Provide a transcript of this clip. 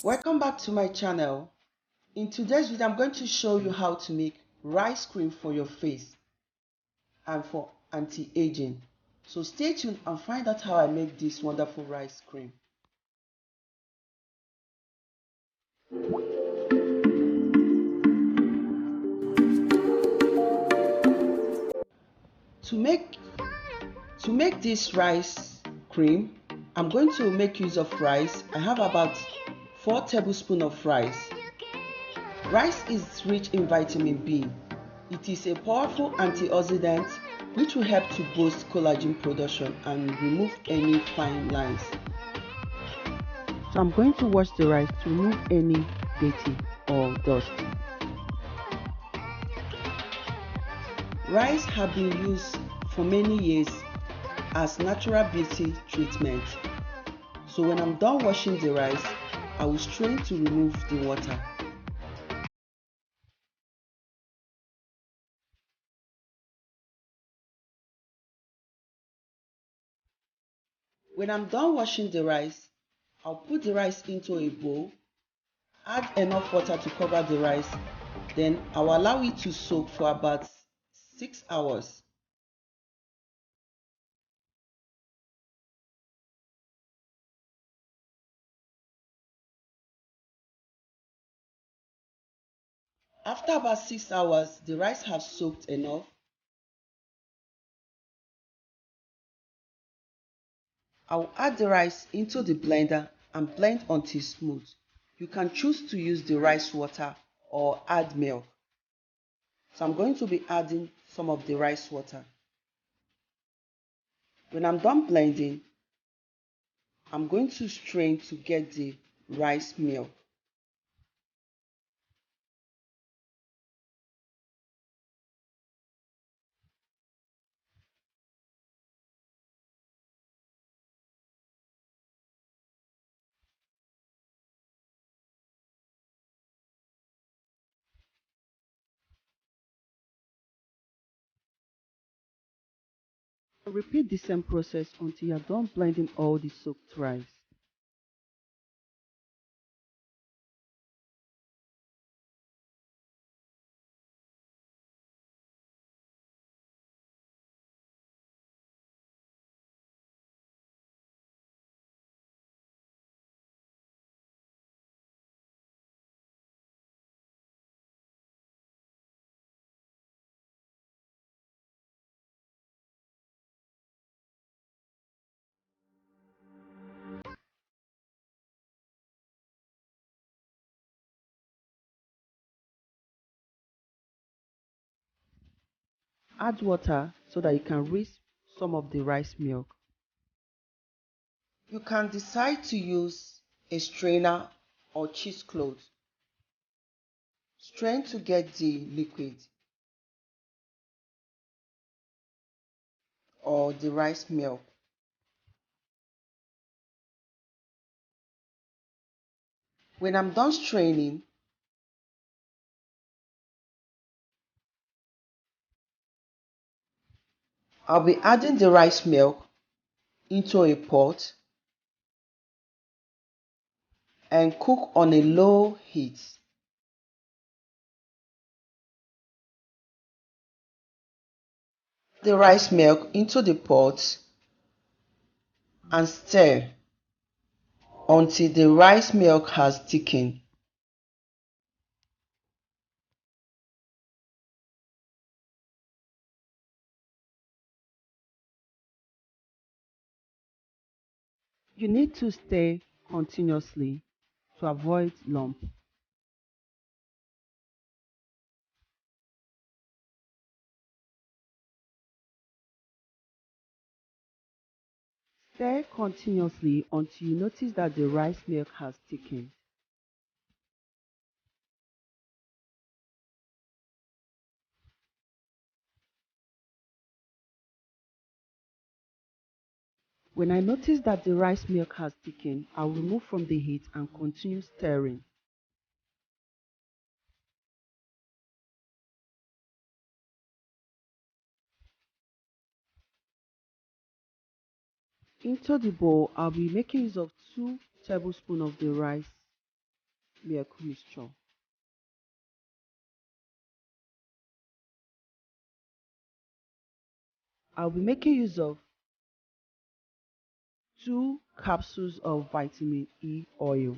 Welcome back to my channel. In today's video, I'm going to show you how to make rice cream for your face and for anti-aging. So stay tuned and find out how I make this wonderful rice cream. To make this rice cream, I'm going to make use of rice. I have about 4 tablespoons of rice. Rice is rich in vitamin B. It is a powerful antioxidant which will help to boost collagen production and remove any fine lines. So I'm going to wash the rice to remove any dirty or dust. Rice have been used for many years as natural beauty treatment. So when I'm done washing the rice, I will strain to remove the water. When I'm done washing the rice, I'll put the rice into a bowl, add enough water to cover the rice, then I'll allow it to soak for about 6 hours. After about 6 hours, the rice has soaked enough. I'll add the rice into the blender and blend until smooth. You can choose to use the rice water or add milk. So I'm going to be adding some of the rice water. When I'm done blending, I'm going to strain to get the rice milk. Repeat the same process until you're done blending all the soaked rice. Add water so that you can rinse some of the rice milk. You can decide to use a strainer or cheesecloth. Strain to get the liquid or the rice milk. When I'm done straining, I'll be adding the rice milk into a pot and cook on a low heat. The rice milk into the pot and stir until the rice milk has thickened. You need to stir continuously to avoid lump. Stir continuously until you notice that the rice milk has thickened. When I notice that the rice milk has thickened, I'll remove from the heat and continue stirring. Into the bowl, I'll be making use of 2 tablespoons of the rice. milk mixture. I'll be making use of 2 capsules of vitamin E oil.